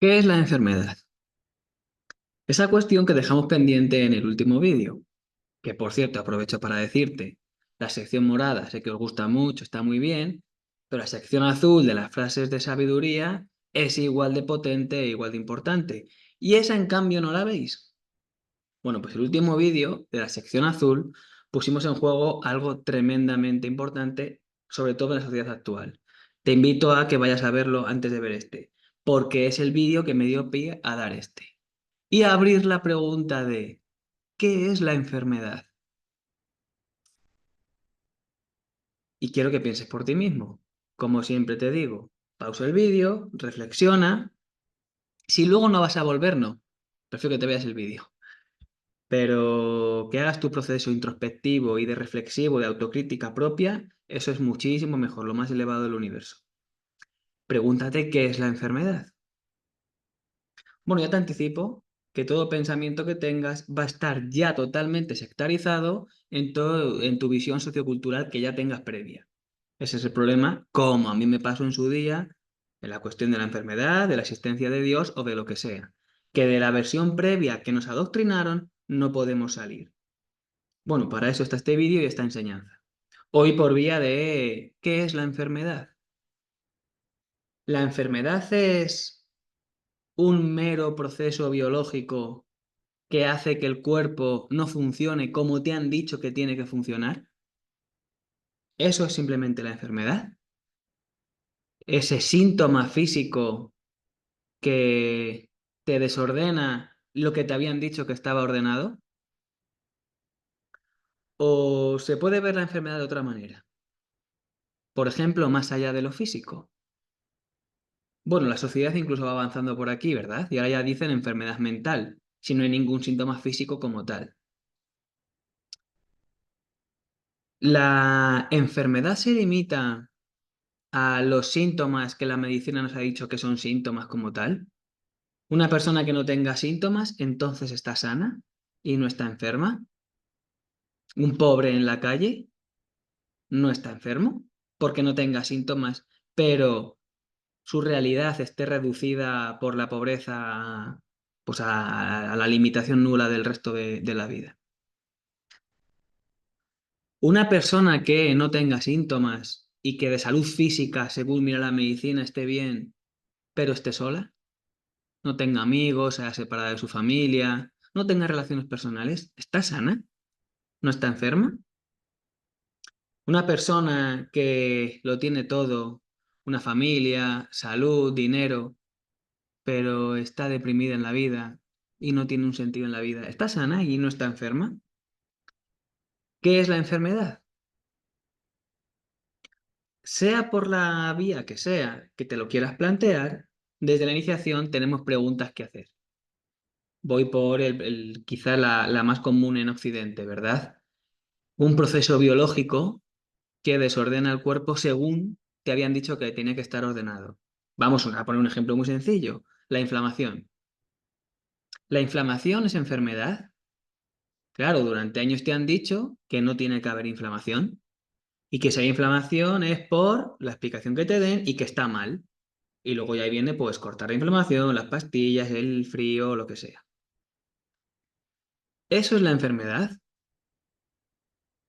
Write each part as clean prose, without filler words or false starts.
¿Qué es la enfermedad? Esa cuestión que dejamos pendiente en el último vídeo, que por cierto aprovecho para decirte, la sección morada sé que os gusta mucho, está muy bien, pero la sección azul de las frases de sabiduría es igual de potente e igual de importante. Y esa en cambio no la veis. Bueno, pues el último vídeo de la sección azul pusimos en juego algo tremendamente importante, sobre todo en la sociedad actual. Te invito a que vayas a verlo antes de ver este, porque es el vídeo que me dio pie a dar este y abrir la pregunta de ¿qué es la enfermedad? Y quiero que pienses por ti mismo. Como siempre te digo, pausa el vídeo, reflexiona. Si luego no vas a volver, no. Prefiero que te veas el vídeo. Pero que hagas tu proceso introspectivo y de reflexivo, de autocrítica propia, eso es muchísimo mejor, lo más elevado del universo. Pregúntate qué es la enfermedad. Bueno, ya te anticipo que todo pensamiento que tengas va a estar ya totalmente sectarizado en tu visión sociocultural que ya tengas previa. Ese es el problema, como a mí me pasó en su día, en la cuestión de la enfermedad, de la existencia de Dios o de lo que sea, que de la versión previa que nos adoctrinaron no podemos salir. Bueno, para eso está este vídeo y esta enseñanza. Hoy por vía de ¿qué es la enfermedad? La enfermedad es un mero proceso biológico que hace que el cuerpo no funcione como te han dicho que tiene que funcionar. Eso es simplemente la enfermedad. Ese síntoma físico que te desordena lo que te habían dicho que estaba ordenado. O se puede ver la enfermedad de otra manera. Por ejemplo, más allá de lo físico. Bueno, la sociedad incluso va avanzando por aquí, ¿verdad? Y ahora ya dicen enfermedad mental, si no hay ningún síntoma físico como tal. La enfermedad se limita a los síntomas que la medicina nos ha dicho que son síntomas como tal. Una persona que no tenga síntomas, entonces está sana y no está enferma. Un pobre en la calle no está enfermo porque no tenga síntomas, pero su realidad esté reducida por la pobreza, pues a la limitación nula del resto de la vida. Una persona que no tenga síntomas y que de salud física, según mira la medicina, esté bien, pero esté sola, no tenga amigos, sea separada de su familia, no tenga relaciones personales, ¿está sana? ¿No está enferma? Una persona que lo tiene todo, una familia, salud, dinero, pero está deprimida en la vida y no tiene un sentido en la vida, ¿está sana y no está enferma? ¿Qué es la enfermedad? Sea por la vía que sea que te lo quieras plantear, desde la iniciación tenemos preguntas que hacer. Voy por quizá la más común en Occidente, ¿verdad? Un proceso biológico que desordena el cuerpo según te habían dicho que tiene que estar ordenado. Vamos a poner un ejemplo muy sencillo, la inflamación. ¿La inflamación es enfermedad? Claro, durante años te han dicho que no tiene que haber inflamación y que si hay inflamación es por la explicación que te den y que está mal. Y luego ya viene pues cortar la inflamación, las pastillas, el frío, lo que sea. ¿Eso es la enfermedad?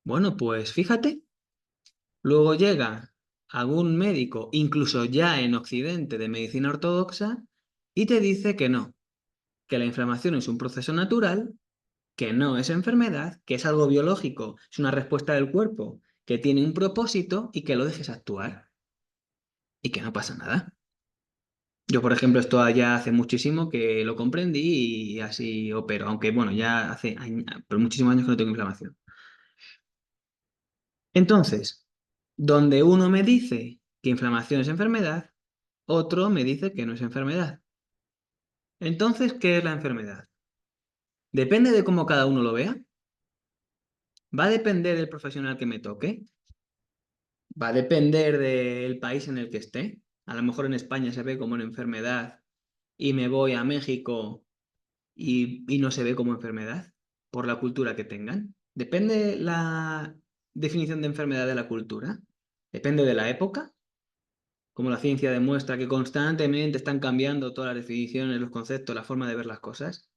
Bueno, pues fíjate, luego llega algún médico, incluso ya en Occidente de medicina ortodoxa, y te dice que la inflamación es un proceso natural, que no es enfermedad, que es algo biológico, es una respuesta del cuerpo que tiene un propósito y que lo dejes actuar y que no pasa nada. Yo, por ejemplo, esto ya hace muchísimo que lo comprendí y así opero, aunque bueno, ya hace pero muchísimos años que no tengo inflamación. Entonces, donde uno me dice que inflamación es enfermedad, otro me dice que no es enfermedad. Entonces, ¿qué es la enfermedad? Depende de cómo cada uno lo vea. Va a depender del profesional que me toque. Va a depender del país en el que esté. A lo mejor en España se ve como una enfermedad y me voy a México y no se ve como enfermedad por la cultura que tengan. Depende la definición de enfermedad de la cultura. Depende de la época. como la ciencia demuestra que constantemente están cambiando todas las definiciones, los conceptos, la forma de ver las cosas.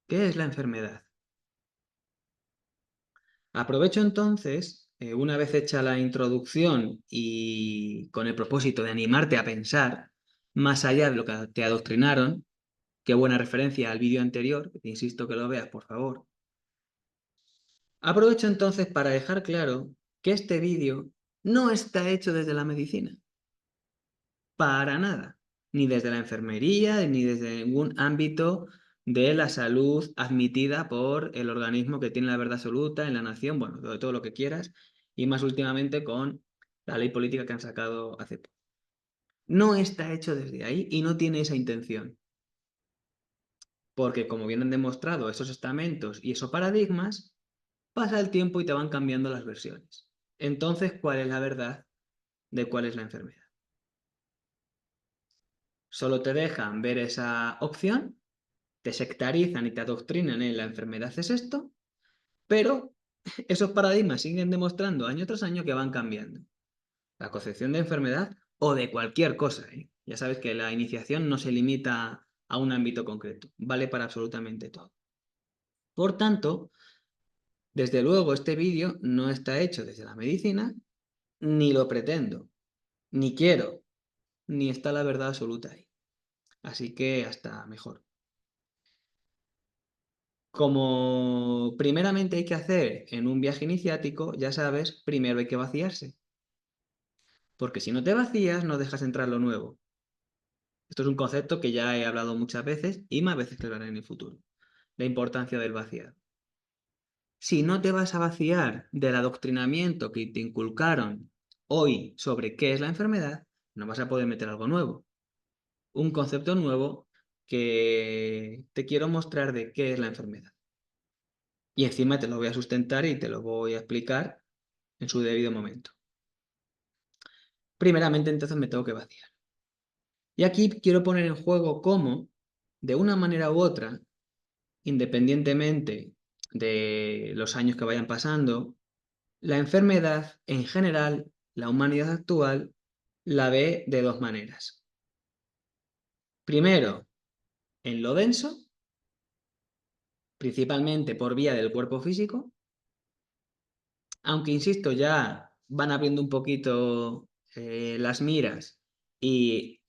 ¿Qué es la enfermedad? Aprovecho entonces, una vez hecha la introducción y con el propósito de animarte a pensar más allá de lo que te adoctrinaron, qué buena referencia al vídeo anterior, que te insisto que lo veas, por favor. Aprovecho entonces para dejar claro que este vídeo no está hecho desde la medicina, para nada, ni desde la enfermería, ni desde ningún ámbito de la salud admitida por el organismo que tiene la verdad absoluta en la nación, bueno, de todo lo que quieras, y más últimamente con la ley política que han sacado hace poco. No está hecho desde ahí y no tiene esa intención, porque como bien han demostrado esos estamentos y esos paradigmas, pasa el tiempo y te van cambiando las versiones. Entonces, ¿cuál es la verdad de cuál es la enfermedad? Solo te dejan ver esa opción, te sectarizan y te adoctrinan en la enfermedad es esto, pero esos paradigmas siguen demostrando año tras año que van cambiando. La concepción de enfermedad o de cualquier cosa, ¿eh? Ya sabes que la iniciación no se limita a un ámbito concreto, vale para absolutamente todo. Por tanto, desde luego este vídeo no está hecho desde la medicina, ni lo pretendo, ni quiero, ni está la verdad absoluta ahí. Así que hasta mejor. Como primeramente hay que hacer en un viaje iniciático, ya sabes, primero hay que vaciarse. Porque si no te vacías, no dejas entrar lo nuevo. Esto es un concepto que ya he hablado muchas veces y más veces que lo haré en el futuro. La importancia del vaciar. Si no te vas a vaciar del adoctrinamiento que te inculcaron hoy sobre qué es la enfermedad, no vas a poder meter algo nuevo. Un concepto nuevo que te quiero mostrar de qué es la enfermedad. Y encima te lo voy a sustentar y te lo voy a explicar en su debido momento. Primeramente, entonces me tengo que vaciar. Y aquí quiero poner en juego cómo, de una manera u otra, independientemente de los años que vayan pasando, la enfermedad en general, la humanidad actual, la ve de dos maneras. Primero, en lo denso, principalmente por vía del cuerpo físico, aunque insisto, ya van abriendo un poquito las miras y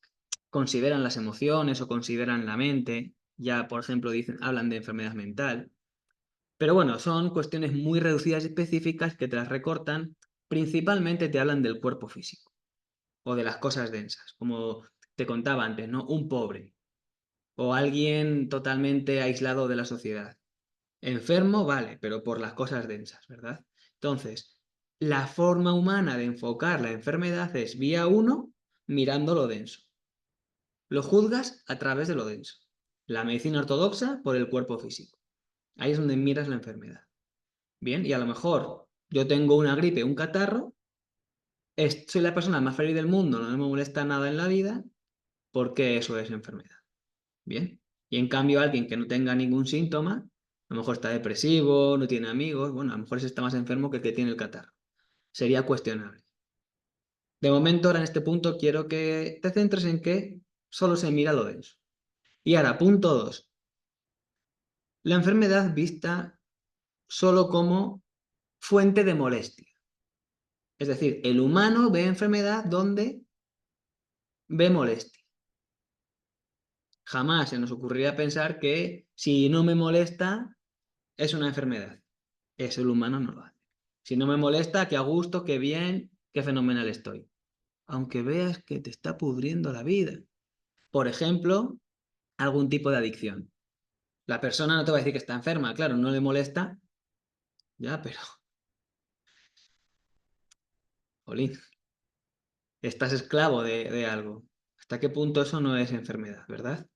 consideran las emociones o consideran la mente, ya por ejemplo dicen, hablan de enfermedad mental, pero bueno, son cuestiones muy reducidas y específicas que te las recortan, principalmente te hablan del cuerpo físico o de las cosas densas, como te contaba antes, ¿no? Un pobre o alguien totalmente aislado de la sociedad. Enfermo, vale, pero por las cosas densas, ¿verdad? Entonces, la forma humana de enfocar la enfermedad es vía uno, mirando lo denso. Lo juzgas a través de lo denso. La medicina ortodoxa por el cuerpo físico. Ahí es donde miras la enfermedad. Bien, y a lo mejor yo tengo una gripe, un catarro, soy la persona más feliz del mundo, no me molesta nada en la vida, porque eso es enfermedad. Bien. Y en cambio alguien que no tenga ningún síntoma, a lo mejor está depresivo, no tiene amigos, bueno, a lo mejor ese está más enfermo que el que tiene el catarro. Sería cuestionable. De momento, ahora en este punto, quiero que te centres en que solo se mira lo denso. Y ahora, punto 2. La enfermedad vista solo como fuente de molestia. Es decir, el humano ve enfermedad donde ve molestia. Jamás se nos ocurriría pensar que si no me molesta es una enfermedad. Eso el humano no lo hace. Si no me molesta, qué a gusto, qué bien, qué fenomenal estoy. Aunque veas que te está pudriendo la vida. Por ejemplo, algún tipo de adicción. La persona no te va a decir que está enferma, claro, no le molesta, ya, pero, jolín, estás esclavo de algo. ¿Hasta qué punto eso no es enfermedad, verdad?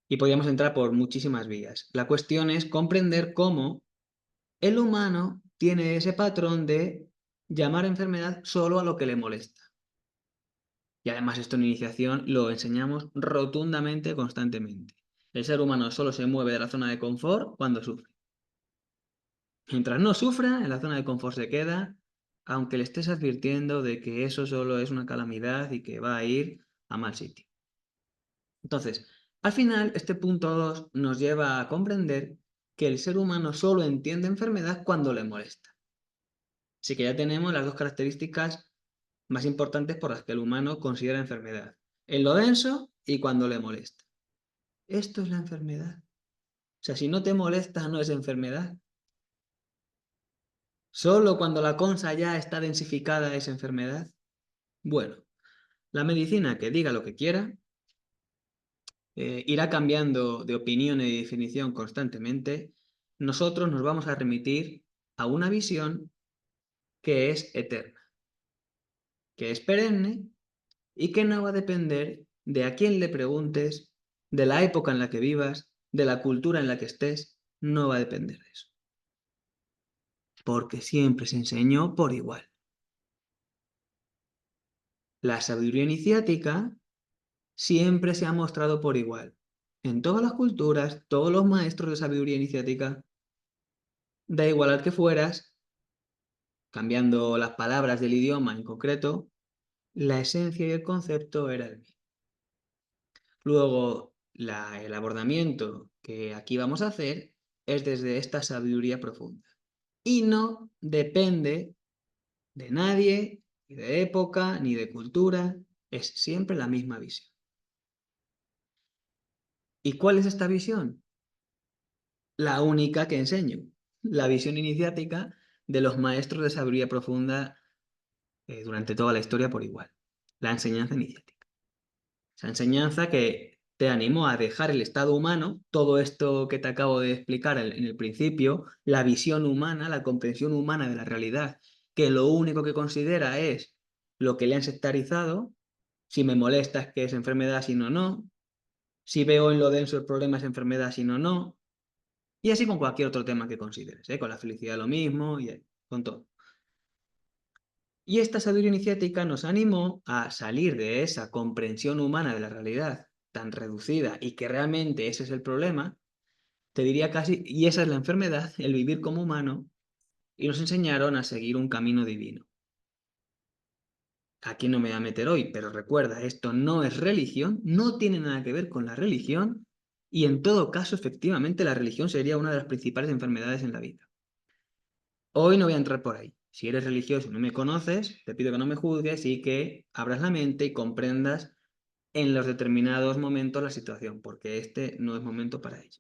Y podríamos entrar por muchísimas vías. La cuestión es comprender cómo el humano tiene ese patrón de llamar enfermedad solo a lo que le molesta. Y además esto en iniciación lo enseñamos rotundamente, constantemente. El ser humano solo se mueve de la zona de confort cuando sufre. Mientras no sufra, en la zona de confort se queda aunque le estés advirtiendo de que eso solo es una calamidad y que va a ir a mal sitio. Entonces, al final, este punto 2 nos lleva a comprender que el ser humano solo entiende enfermedad cuando le molesta. Así que ya tenemos las dos características más importantes por las que el humano considera enfermedad. En lo denso y cuando le molesta. Esto es la enfermedad. O sea, si no te molesta, no es enfermedad. Solo cuando la cosa ya está densificada es enfermedad. Bueno, la medicina que diga lo que quiera, irá cambiando de opinión y definición constantemente. Nosotros nos vamos a remitir a una visión que es eterna, que es perenne y que no va a depender de a quién le preguntes, de la época en la que vivas, de la cultura en la que estés, no va a depender de eso. Porque siempre se enseñó por igual. La sabiduría iniciática siempre se ha mostrado por igual. En todas las culturas, todos los maestros de sabiduría iniciática, da igual al que fueras, cambiando las palabras del idioma en concreto, la esencia y el concepto era el mismo. Luego, el abordamiento que aquí vamos a hacer es desde esta sabiduría profunda. Y no depende de nadie, ni de época, ni de cultura, es siempre la misma visión. ¿Y cuál es esta visión? La única que enseño, la visión iniciática de los maestros de sabiduría profunda durante toda la historia por igual, la enseñanza iniciática. Esa enseñanza que te animo a dejar el estado humano, todo esto que te acabo de explicar en el principio, la visión humana, la comprensión humana de la realidad, que lo único que considera es lo que le han sectarizado, si me molesta es que es enfermedad, si no, no, si veo en lo denso el problema es enfermedad, si no, no, y así con cualquier otro tema que consideres, con la felicidad lo mismo y con todo. Y esta sabiduría iniciática nos animó a salir de esa comprensión humana de la realidad tan reducida y que realmente ese es el problema, te diría casi, y esa es la enfermedad, el vivir como humano, y nos enseñaron a seguir un camino divino. Aquí no me voy a meter hoy, pero recuerda, esto no es religión, no tiene nada que ver con la religión, y en todo caso, efectivamente, la religión sería una de las principales enfermedades en la vida. Hoy no voy a entrar por ahí. Si eres religioso y no me conoces, te pido que no me juzgues y que abras la mente y comprendas en los determinados momentos la situación, porque este no es momento para ello.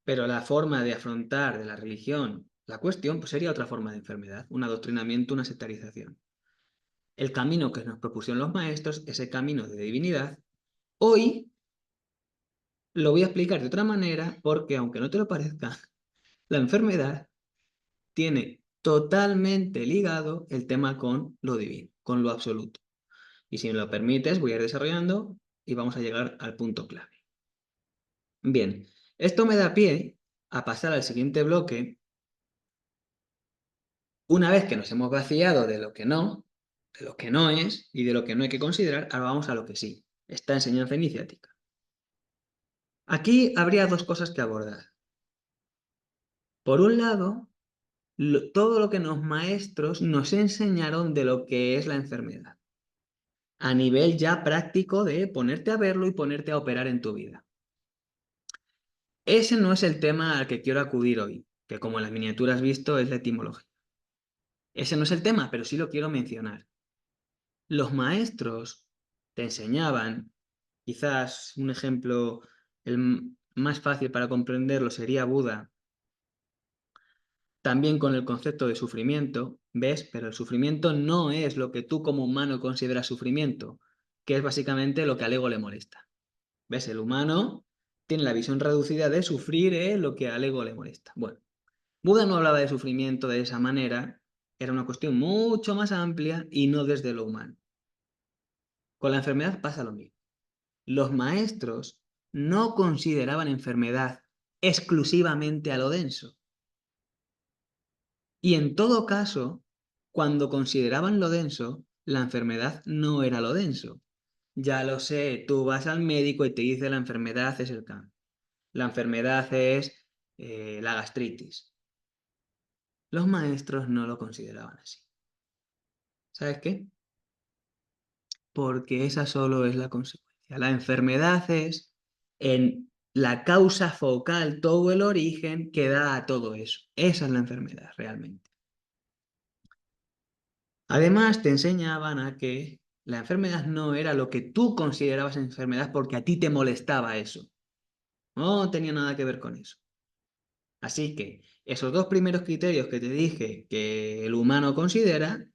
Pero la forma de afrontar de la religión la cuestión pues sería otra forma de enfermedad, un adoctrinamiento, una sectarización. El camino que nos propusieron los maestros, ese camino de divinidad, hoy lo voy a explicar de otra manera porque, aunque no te lo parezca, la enfermedad tiene totalmente ligado el tema con lo divino, con lo absoluto. Y si me lo permites, voy a ir desarrollando y vamos a llegar al punto clave. Bien, esto me da pie a pasar al siguiente bloque. Una vez que nos hemos vaciado de lo que no es y de lo que no hay que considerar, ahora vamos a lo que sí, esta enseñanza iniciática. Aquí habría dos cosas que abordar. Por un lado, todo lo que los maestros nos enseñaron de lo que es la enfermedad, a nivel ya práctico de ponerte a verlo y ponerte a operar en tu vida. Ese no es el tema al que quiero acudir hoy, que como en las miniaturas has visto es la etimología. Ese no es el tema, pero sí lo quiero mencionar. Los maestros te enseñaban, quizás un ejemplo más fácil para comprenderlo sería Buda, también con el concepto de sufrimiento, ¿ves? Pero el sufrimiento no es lo que tú como humano consideras sufrimiento, que es básicamente lo que al ego le molesta. ¿Ves? El humano tiene la visión reducida de sufrir lo que al ego le molesta. Bueno, Buda no hablaba de sufrimiento de esa manera, era una cuestión mucho más amplia y no desde lo humano. Con la enfermedad pasa lo mismo. Los maestros no consideraban enfermedad exclusivamente a lo denso. Y en todo caso, cuando consideraban lo denso, la enfermedad no era lo denso. Ya lo sé, tú vas al médico y te dice la enfermedad es el cáncer. La enfermedad es la gastritis. Los maestros no lo consideraban así. ¿Sabes qué? Porque esa solo es la consecuencia. La enfermedad es en la causa focal, todo el origen que da a todo eso. Esa es la enfermedad realmente. Además, te enseñaban a que la enfermedad no era lo que tú considerabas enfermedad porque a ti te molestaba eso. No tenía nada que ver con eso. Así que esos dos primeros criterios que te dije que el humano considera,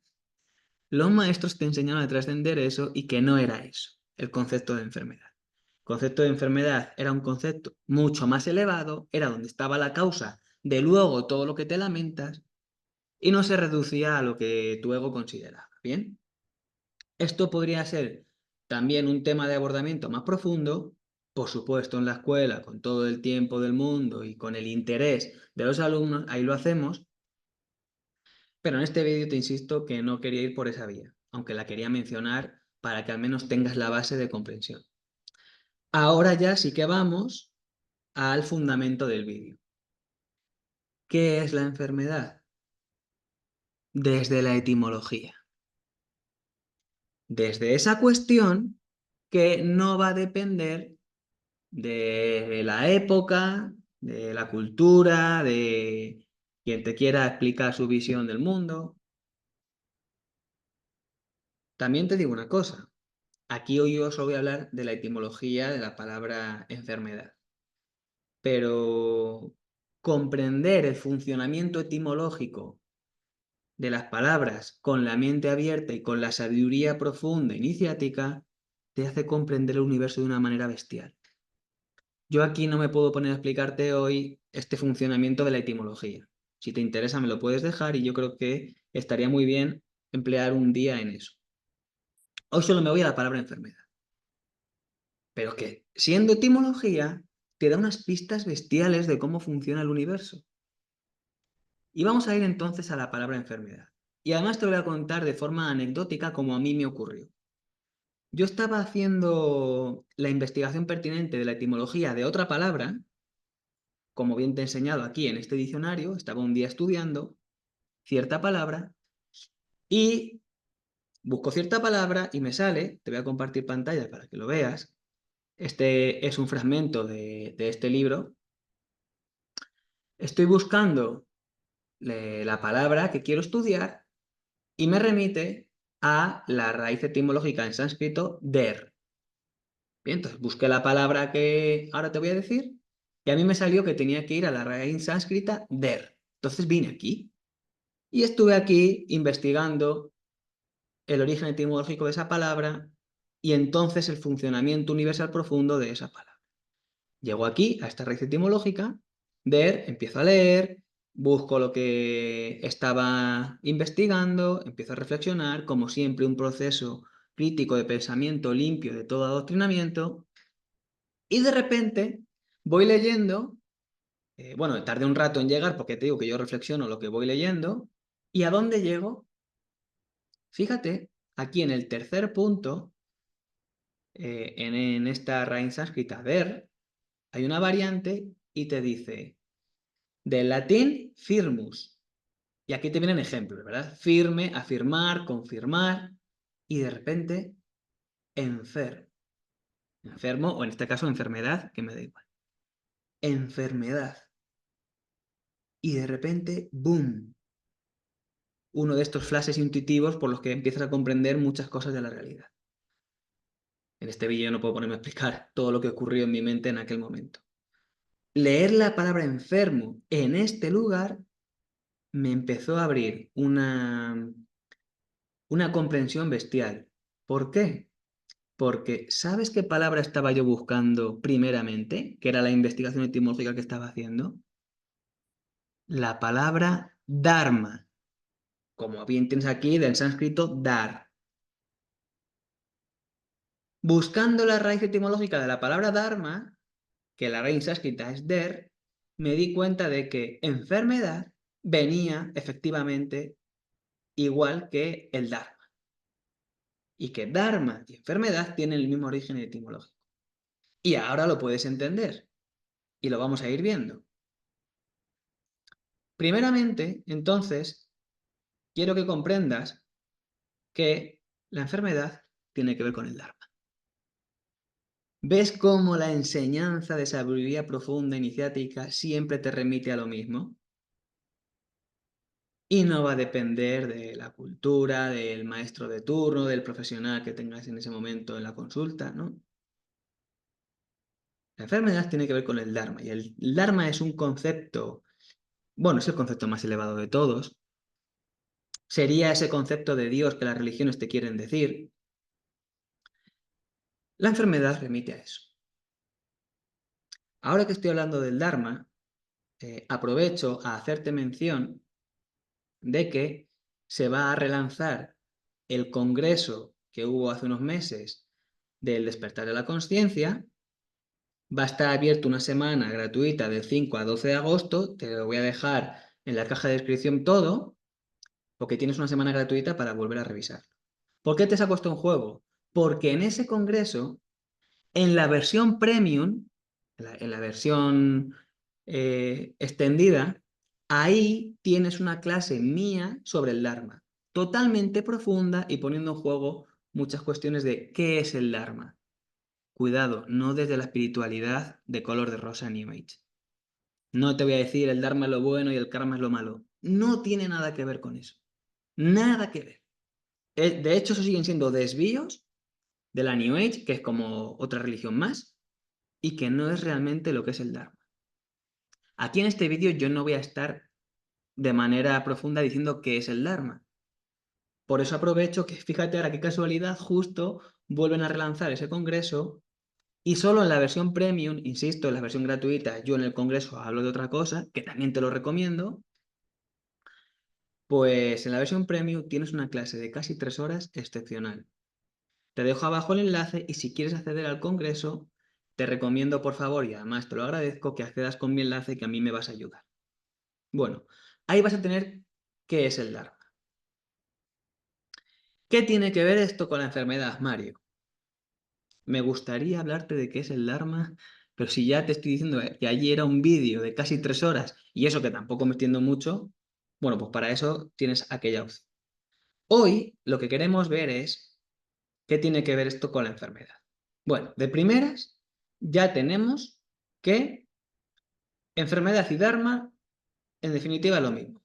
los maestros te enseñaron a trascender eso y que no era eso, el concepto de enfermedad. El concepto de enfermedad era un concepto mucho más elevado, era donde estaba la causa de luego todo lo que te lamentas y no se reducía a lo que tu ego consideraba. ¿Bien? Esto podría ser también un tema de abordamiento más profundo, por supuesto en la escuela, con todo el tiempo del mundo y con el interés de los alumnos, ahí lo hacemos, pero en este vídeo te insisto que no quería ir por esa vía, aunque la quería mencionar para que al menos tengas la base de comprensión. Ahora ya sí que vamos al fundamento del vídeo. ¿Qué es la enfermedad? Desde la etimología. Desde esa cuestión que no va a depender de la época, de la cultura, de quien te quiera explicar su visión del mundo. También te digo una cosa, aquí hoy yo solo voy a hablar de la etimología de la palabra enfermedad, pero comprender el funcionamiento etimológico de las palabras con la mente abierta y con la sabiduría profunda iniciática te hace comprender el universo de una manera bestial. Yo aquí no me puedo poner a explicarte hoy este funcionamiento de la etimología. Si te interesa, me lo puedes dejar y yo creo que estaría muy bien emplear un día en eso. Hoy solo me voy a la palabra enfermedad. Pero que, siendo etimología, te da unas pistas bestiales de cómo funciona el universo. Y vamos a ir entonces a la palabra enfermedad. Y además te voy a contar de forma anecdótica cómo a mí me ocurrió. Yo estaba haciendo la investigación pertinente de la etimología de otra palabra, como bien te he enseñado aquí en este diccionario, estaba un día estudiando cierta palabra y busco cierta palabra y me sale, te voy a compartir pantalla para que lo veas, este es un fragmento de este libro, estoy buscando la palabra que quiero estudiar y me remite a la raíz etimológica en sánscrito der. Bien, entonces busqué la palabra que ahora te voy a decir y a mí me salió que tenía que ir a la raíz sánscrita der. Entonces vine aquí y estuve aquí investigando el origen etimológico de esa palabra y entonces el funcionamiento universal profundo de esa palabra. Llego aquí, a esta raíz etimológica, ver, empiezo a leer, busco lo que estaba investigando, empiezo a reflexionar, como siempre, un proceso crítico de pensamiento limpio de todo adoctrinamiento, y de repente voy leyendo, bueno, tardé un rato en llegar porque te digo que yo reflexiono lo que voy leyendo, ¿y a dónde llego? Fíjate, aquí en el tercer punto, en esta raíz sánscrita ver, hay una variante y te dice, del latín firmus, y aquí te vienen ejemplos, ¿verdad? Firme, afirmar, confirmar, y de repente, enfer, enfermo, o en este caso enfermedad, que me da igual, enfermedad, y de repente, boom, uno de estos flashes intuitivos por los que empiezas a comprender muchas cosas de la realidad. En este vídeo no puedo ponerme a explicar todo lo que ocurrió en mi mente en aquel momento. Leer la palabra enfermo en este lugar me empezó a abrir una comprensión bestial. ¿Por qué? Porque ¿sabes qué palabra estaba yo buscando primeramente? Que era la investigación etimológica que estaba haciendo. La palabra dharma, como bien tienes aquí del sánscrito dar. Buscando la raíz etimológica de la palabra dharma, que la raíz sánscrita es der, me di cuenta de que enfermedad venía efectivamente igual que el dharma. Y que dharma y enfermedad tienen el mismo origen etimológico. Y ahora lo puedes entender. Y lo vamos a ir viendo. Primeramente, entonces, quiero que comprendas que la enfermedad tiene que ver con el Dharma. ¿Ves cómo la enseñanza de sabiduría profunda iniciática siempre te remite a lo mismo? Y no va a depender de la cultura, del maestro de turno, del profesional que tengas en ese momento en la consulta, ¿no? La enfermedad tiene que ver con el Dharma, y el Dharma es un concepto, bueno, es el concepto más elevado de todos. Sería ese concepto de Dios que las religiones te quieren decir. La enfermedad remite a eso. Ahora que estoy hablando del Dharma, aprovecho a hacerte mención de que se va a relanzar el congreso que hubo hace unos meses del despertar de la conciencia. Va a estar abierto una semana gratuita del 5 a 12 de agosto. Te lo voy a dejar en la caja de descripción todo, porque tienes una semana gratuita para volver a revisar. ¿Por qué te saco esto en juego? Porque en ese congreso, en la versión premium, en la versión extendida, ahí tienes una clase mía sobre el Dharma, totalmente profunda y poniendo en juego muchas cuestiones de qué es el Dharma. Cuidado, no desde la espiritualidad de color de rosa New Age. No te voy a decir el Dharma es lo bueno y el karma es lo malo. No tiene nada que ver con eso. Nada que ver. De hecho, eso siguen siendo desvíos de la New Age, que es como otra religión más, y que no es realmente lo que es el Dharma. Aquí en este vídeo yo no voy a estar de manera profunda diciendo qué es el Dharma. Por eso aprovecho que, fíjate ahora qué casualidad, justo vuelven a relanzar ese congreso y solo en la versión premium, insisto, en la versión gratuita, yo en el congreso hablo de otra cosa, que también te lo recomiendo, pues en la versión premium tienes una clase de casi 3 horas excepcional. Te dejo abajo el enlace y si quieres acceder al congreso, te recomiendo por favor, y además te lo agradezco, que accedas con mi enlace que a mí me vas a ayudar. Bueno, ahí vas a tener qué es el Dharma. ¿Qué tiene que ver esto con la enfermedad, Mario? Me gustaría hablarte de qué es el Dharma, pero si ya te estoy diciendo que allí era un vídeo de casi 3 horas y eso que tampoco me extiendo mucho, bueno, pues para eso tienes aquella opción. Hoy lo que queremos ver es qué tiene que ver esto con la enfermedad. Bueno, de primeras ya tenemos que enfermedad y Dharma en definitiva es lo mismo.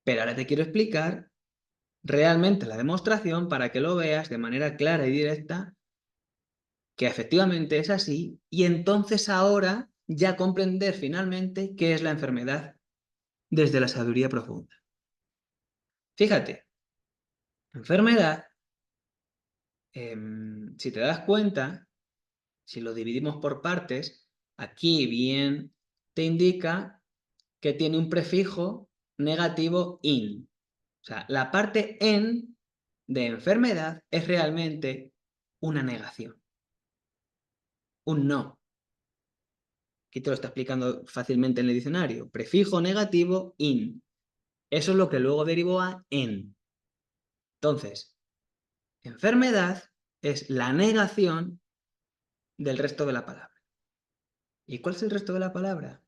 Pero ahora te quiero explicar realmente la demostración para que lo veas de manera clara y directa que efectivamente es así, y entonces ahora ya comprender finalmente qué es la enfermedad desde la sabiduría profunda. Fíjate, enfermedad, si te das cuenta, si lo dividimos por partes, aquí bien te indica que tiene un prefijo negativo in. O sea, la parte en de enfermedad es realmente una negación, un no. Aquí te lo está explicando fácilmente en el diccionario. Prefijo negativo in. Eso es lo que luego derivó a en. Entonces, enfermedad es la negación del resto de la palabra. ¿Y cuál es el resto de la palabra?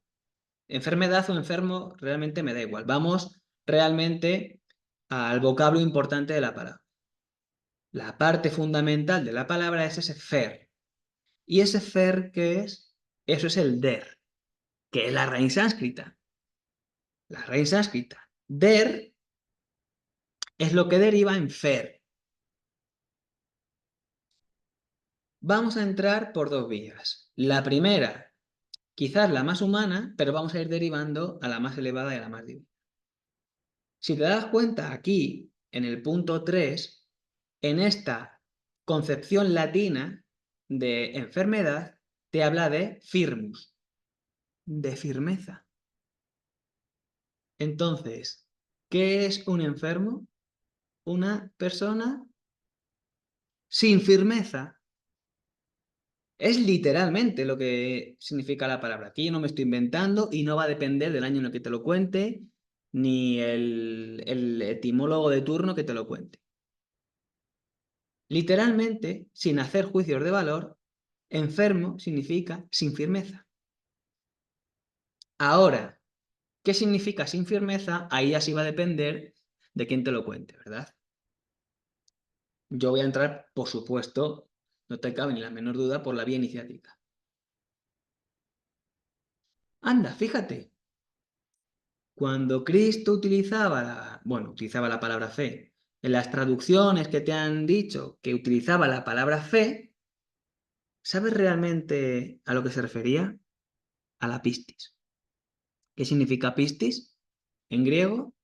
Enfermedad o enfermo realmente me da igual. Vamos realmente al vocablo importante de la palabra. La parte fundamental de la palabra es ese fer. ¿Y ese fer qué es? Eso es el der, que es la raíz sánscrita. La raíz sánscrita. Der es lo que deriva en fer. Vamos a entrar por dos vías. La primera, quizás la más humana, pero vamos a ir derivando a la más elevada y a la más divina. Si te das cuenta aquí, en el punto 3, en esta concepción latina de enfermedad, te habla de firmus, de firmeza. Entonces, ¿qué es un enfermo? Una persona sin firmeza. Es literalmente lo que significa la palabra. Aquí yo no me estoy inventando y no va a depender del año en el que te lo cuente, ni el etimólogo de turno que te lo cuente. Literalmente, sin hacer juicios de valor, enfermo significa sin firmeza. Ahora, ¿Qué significa sin firmeza? Ahí ya sí va a depender de quién te lo cuente, ¿verdad? Yo voy a entrar, por supuesto, no te cabe ni la menor duda, por la vía iniciática. Anda, fíjate, cuando Cristo utilizaba la palabra fe, en las traducciones que te han dicho que utilizaba la palabra fe, ¿sabes realmente a lo que se refería? A la pistis. ¿Qué significa pistis? En griego,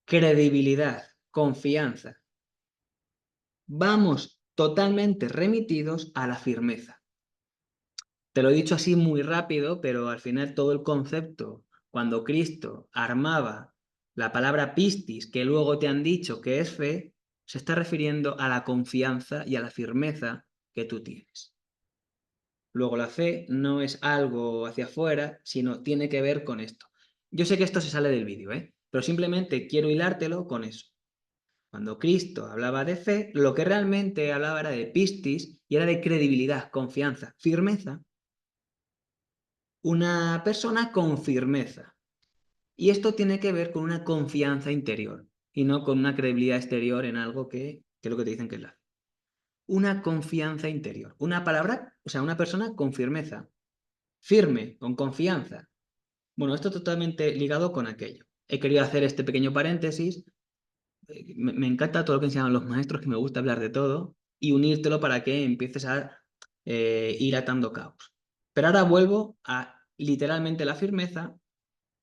credibilidad, confianza. Vamos totalmente remitidos a la firmeza. Te lo he dicho así muy rápido, pero al final todo el concepto, cuando Cristo armaba la palabra pistis, que luego te han dicho que es fe, se está refiriendo a la confianza y a la firmeza que tú tienes. Luego la fe no es algo hacia afuera, sino tiene que ver con esto. Yo sé que esto se sale del vídeo, pero simplemente quiero hilártelo con eso. Cuando Cristo hablaba de fe, lo que realmente hablaba era de pistis y era de credibilidad, confianza, firmeza. Una persona con firmeza. Y esto tiene que ver con una confianza interior y no con una credibilidad exterior en algo que es lo que te dicen que es la fe. Una confianza interior. Una palabra, o sea, una persona con firmeza. Firme, con confianza. Bueno, esto totalmente ligado con aquello. He querido hacer este pequeño paréntesis. Me encanta todo lo que enseñan los maestros, que me gusta hablar de todo, y unírtelo para que empieces a ir atando cabos. Pero ahora vuelvo a literalmente la firmeza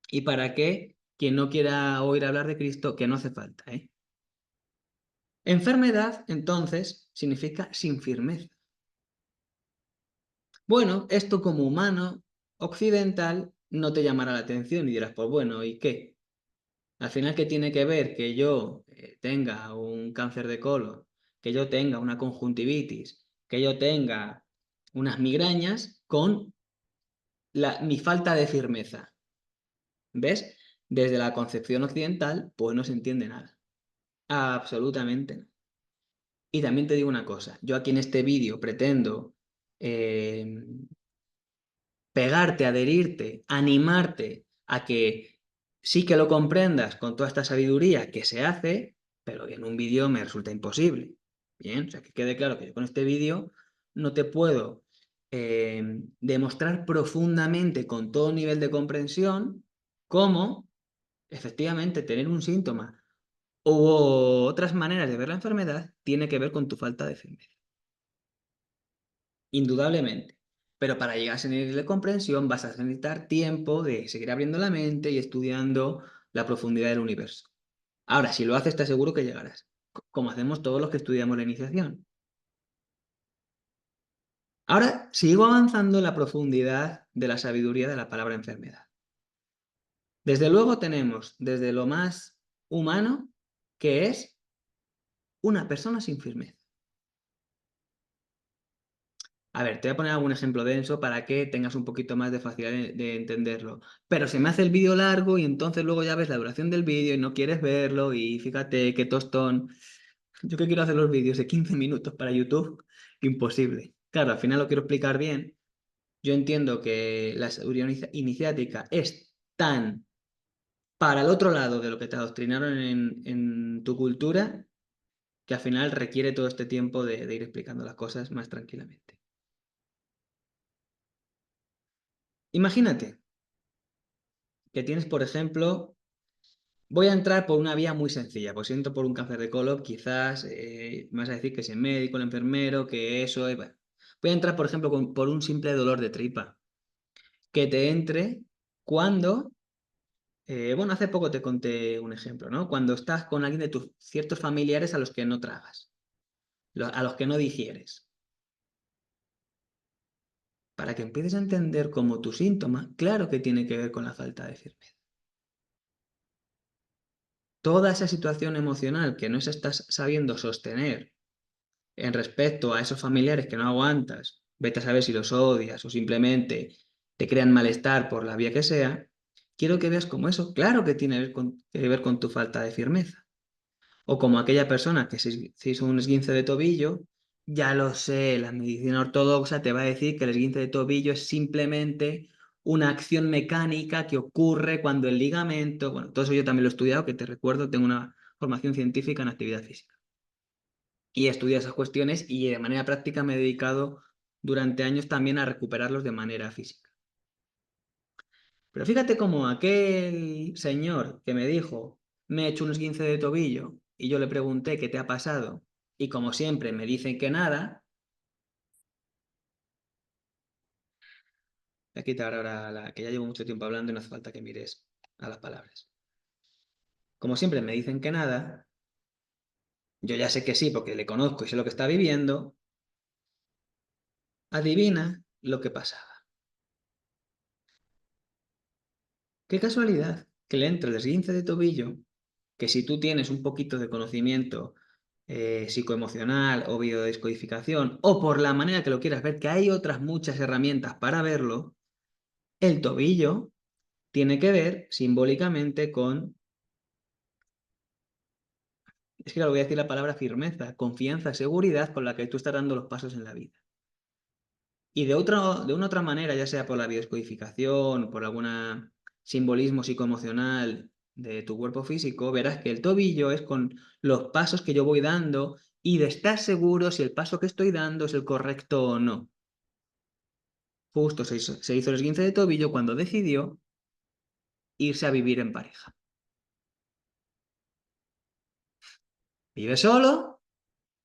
y para que quien no quiera oír hablar de Cristo, que no hace falta, ¿eh? Enfermedad, entonces, significa sin firmeza. Bueno, esto como humano occidental no te llamará la atención y dirás, pues bueno, ¿y qué? Al final, ¿qué tiene que ver que yo tenga un cáncer de colon, que yo tenga una conjuntivitis, que yo tenga unas migrañas con mi falta de firmeza? ¿Ves? Desde la concepción occidental, pues no se entiende nada. Absolutamente no. Y también te digo una cosa, yo aquí en este vídeo pretendo eh, pegarte, adherirte, animarte a que sí que lo comprendas con toda esta sabiduría que se hace, pero en un vídeo me resulta imposible. Bien, o sea, que quede claro que yo con este vídeo no te puedo demostrar profundamente con todo nivel de comprensión cómo efectivamente tener un síntoma u otras maneras de ver la enfermedad tiene que ver con tu falta de firmeza. Indudablemente. Pero para llegar a ese nivel de comprensión vas a necesitar tiempo de seguir abriendo la mente y estudiando la profundidad del universo. Ahora, si lo haces, te aseguro que llegarás, como hacemos todos los que estudiamos la iniciación. Ahora, sigo avanzando en la profundidad de la sabiduría de la palabra enfermedad. Desde luego tenemos desde lo más humano, que es una persona sin firmeza. A ver, te voy a poner algún ejemplo denso para que tengas un poquito más de facilidad de entenderlo. Pero se me hace el vídeo largo y entonces luego ya ves la duración del vídeo y no quieres verlo y fíjate qué tostón. Yo que quiero hacer los vídeos de 15 minutos para YouTube, imposible. Claro, al final lo quiero explicar bien. Yo entiendo que la sabiduría iniciática es tan para el otro lado de lo que te adoctrinaron en tu cultura que al final requiere todo este tiempo de ir explicando las cosas más tranquilamente. Imagínate que tienes, por ejemplo, voy a entrar por una vía muy sencilla, pues si entro por un cáncer de colon, quizás me vas a decir que es el médico, el enfermero, que eso es... Bueno. Voy a entrar, por ejemplo, por un simple dolor de tripa, que te entre cuando, bueno, hace poco te conté un ejemplo, ¿no? Cuando estás con alguien de tus ciertos familiares a los que no tragas, a los que no digieres, para que empieces a entender cómo tu síntoma, claro que tiene que ver con la falta de firmeza. Toda esa situación emocional que no se estás sabiendo sostener en respecto a esos familiares que no aguantas, vete a saber si los odias o simplemente te crean malestar por la vía que sea, quiero que veas como eso, claro que tiene que ver con tu falta de firmeza. O como aquella persona que se hizo un esguince de tobillo, ya lo sé, la medicina ortodoxa te va a decir que el esguince de tobillo es simplemente una acción mecánica que ocurre cuando el ligamento, bueno, todo eso yo también lo he estudiado, que te recuerdo, tengo una formación científica en actividad física. Y he estudiado esas cuestiones y de manera práctica me he dedicado durante años también a recuperarlos de manera física. Pero fíjate cómo aquel señor que me dijo, me he hecho un esguince de tobillo, y yo le pregunté qué te ha pasado, y como siempre me dicen que nada, voy a quitar ahora que ya llevo mucho tiempo hablando y no hace falta que mires a las palabras. Como siempre me dicen que nada, yo ya sé que sí porque le conozco y sé lo que está viviendo, adivina lo que pasaba. Qué casualidad que le entra el esguince de tobillo, que si tú tienes un poquito de conocimiento psicoemocional o biodescodificación, o por la manera que lo quieras ver, que hay otras muchas herramientas para verlo, el tobillo tiene que ver simbólicamente con, es que ahora voy a decir la palabra firmeza, confianza, seguridad con la que tú estás dando los pasos en la vida. Y de una otra manera, ya sea por la biodescodificación, por algún simbolismo psicoemocional de tu cuerpo físico, verás que el tobillo es con los pasos que yo voy dando y de estar seguro si el paso que estoy dando es el correcto o no. Justo se hizo el esguince de tobillo cuando decidió irse a vivir en pareja. Vive solo,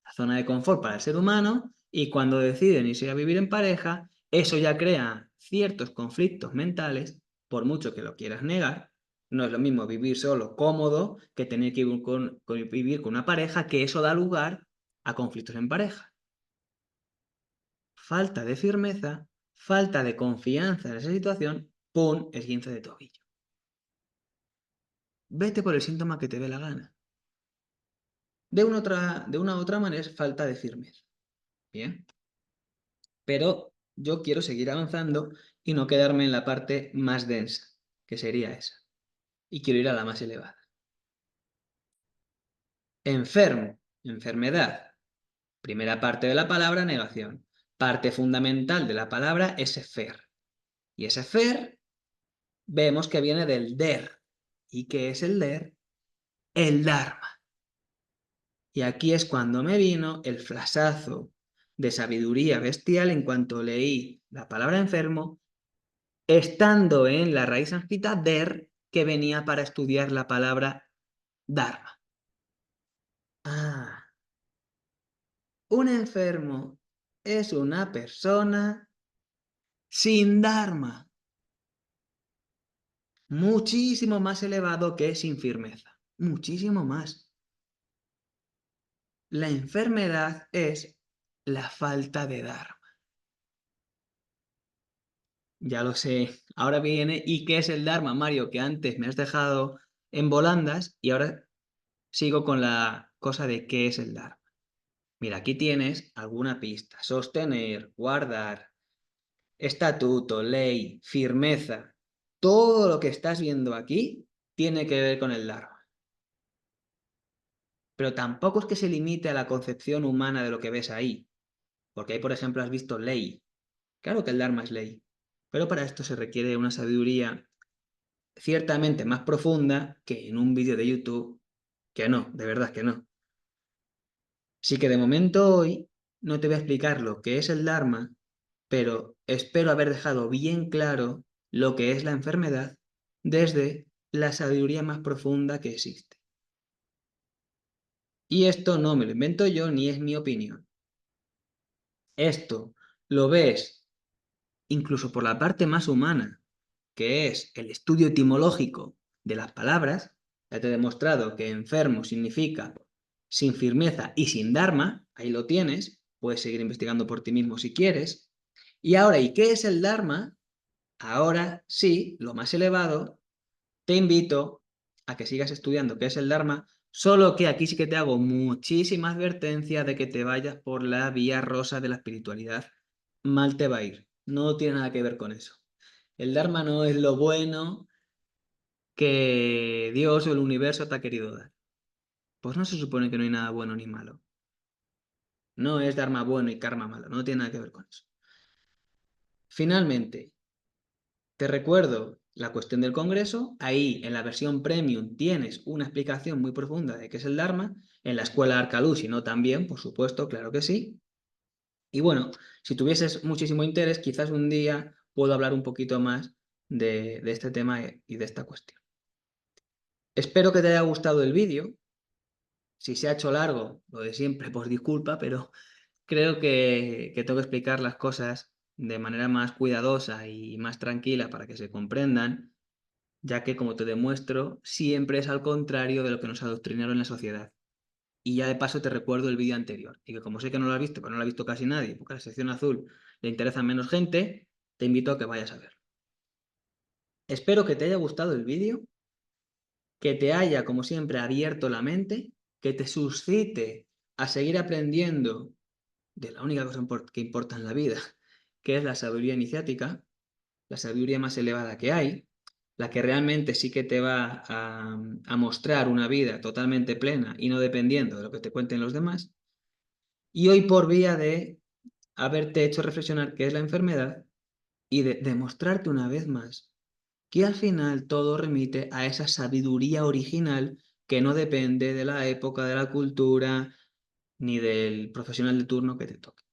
la zona de confort para el ser humano, y cuando deciden irse a vivir en pareja, eso ya crea ciertos conflictos mentales, por mucho que lo quieras negar. No es lo mismo vivir solo cómodo que tener que vivir con una pareja, que eso da lugar a conflictos en pareja. Falta de firmeza, falta de confianza en esa situación, ¡pum! Esguince de tobillo. Vete por el síntoma que te dé la gana. De una u otra manera es falta de firmeza. Bien. Pero yo quiero seguir avanzando y no quedarme en la parte más densa, que sería esa. Y quiero ir a la más elevada. Enfermo, enfermedad. Primera parte de la palabra, negación. Parte fundamental de la palabra es efer. Y ese fer vemos que viene del der. ¿Y qué es el der? El Dharma. Y aquí es cuando me vino el flashazo de sabiduría bestial en cuanto leí la palabra enfermo, estando en la raíz sánscrita der, que venía para estudiar la palabra Dharma. Ah, un enfermo es una persona sin Dharma, muchísimo más elevado que sin firmeza, muchísimo más. La enfermedad es la falta de Dharma. Ya lo sé. Ahora viene, ¿y qué es el Dharma, Mario? Que antes me has dejado en volandas y ahora sigo con la cosa de qué es el Dharma. Mira, aquí tienes alguna pista. Sostener, guardar, estatuto, ley, firmeza. Todo lo que estás viendo aquí tiene que ver con el Dharma. Pero tampoco es que se limite a la concepción humana de lo que ves ahí. Porque ahí, por ejemplo, has visto ley. Claro que el Dharma es ley. Pero para esto se requiere una sabiduría ciertamente más profunda que en un vídeo de YouTube. Que no, de verdad que no. Así que de momento hoy no te voy a explicar lo que es el Dharma, pero espero haber dejado bien claro lo que es la enfermedad desde la sabiduría más profunda que existe. Y esto no me lo invento yo ni es mi opinión. Esto lo ves incluso por la parte más humana, que es el estudio etimológico de las palabras. Ya te he demostrado que enfermo significa sin firmeza y sin dharma. Ahí lo tienes. Puedes seguir investigando por ti mismo si quieres. Y ahora, ¿y qué es el dharma? Ahora sí, lo más elevado, te invito a que sigas estudiando qué es el dharma, solo que aquí sí que te hago muchísima advertencia de que te vayas por la vía rosa de la espiritualidad. Mal te va a ir. No tiene nada que ver con eso. El dharma no es lo bueno que Dios o el universo te ha querido dar. Pues no se supone que no hay nada bueno ni malo. No es dharma bueno y karma malo. No tiene nada que ver con eso. Finalmente, Te recuerdo la cuestión del Congreso. Ahí, en la versión Premium, tienes una explicación muy profunda de qué es el Dharma. En la escuela Arcaluz, si no también, por supuesto, claro que sí. Y bueno, si tuvieses muchísimo interés, quizás un día puedo hablar un poquito más de este tema y de esta cuestión. Espero que te haya gustado el vídeo. Si se ha hecho largo, lo de siempre, pues disculpa, pero creo que tengo que explicar las cosas de manera más cuidadosa y más tranquila para que se comprendan, ya que, como te demuestro, siempre es al contrario de lo que nos adoctrinaron en la sociedad. Y ya de paso te recuerdo el vídeo anterior, y que como sé que no lo has visto, pero no lo ha visto casi nadie, porque a la sección azul le interesa menos gente, te invito a que vayas a ver. Espero que te haya gustado el vídeo, que te haya, como siempre, abierto la mente, que te suscite a seguir aprendiendo de la única cosa que importa en la vida, que es la sabiduría iniciática, la sabiduría más elevada que hay, la que realmente sí que te va a mostrar una vida totalmente plena y no dependiendo de lo que te cuenten los demás. Y hoy, por vía de haberte hecho reflexionar qué es la enfermedad y de demostrarte una vez más que al final todo remite a esa sabiduría original que no depende de la época, de la cultura, ni del profesional de turno que te toque.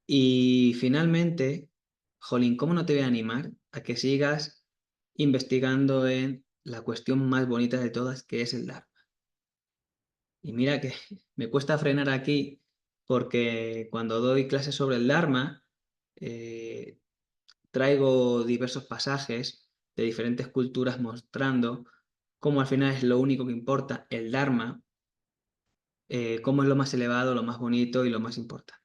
Y finalmente, jolín, ¿cómo no te voy a animar a que sigas investigando en la cuestión más bonita de todas, que es el Dharma? Y mira que me cuesta frenar aquí porque cuando doy clases sobre el Dharma, eh, traigo diversos pasajes de diferentes culturas mostrando cómo al final es lo único que importa, el Dharma, cómo es lo más elevado, lo más bonito y lo más importante.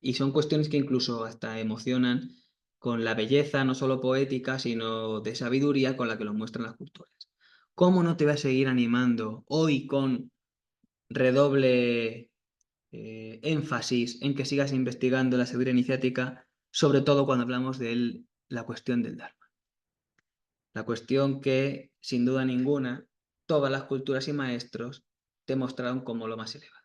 Y son cuestiones que incluso hasta emocionan con la belleza, no solo poética, sino de sabiduría con la que lo muestran las culturas. ¿Cómo no te voy a seguir animando hoy con redoble énfasis en que sigas investigando la sabiduría iniciática, sobre todo cuando hablamos de la cuestión del Dharma? La cuestión que, sin duda ninguna, todas las culturas y maestros te mostraron como lo más elevado.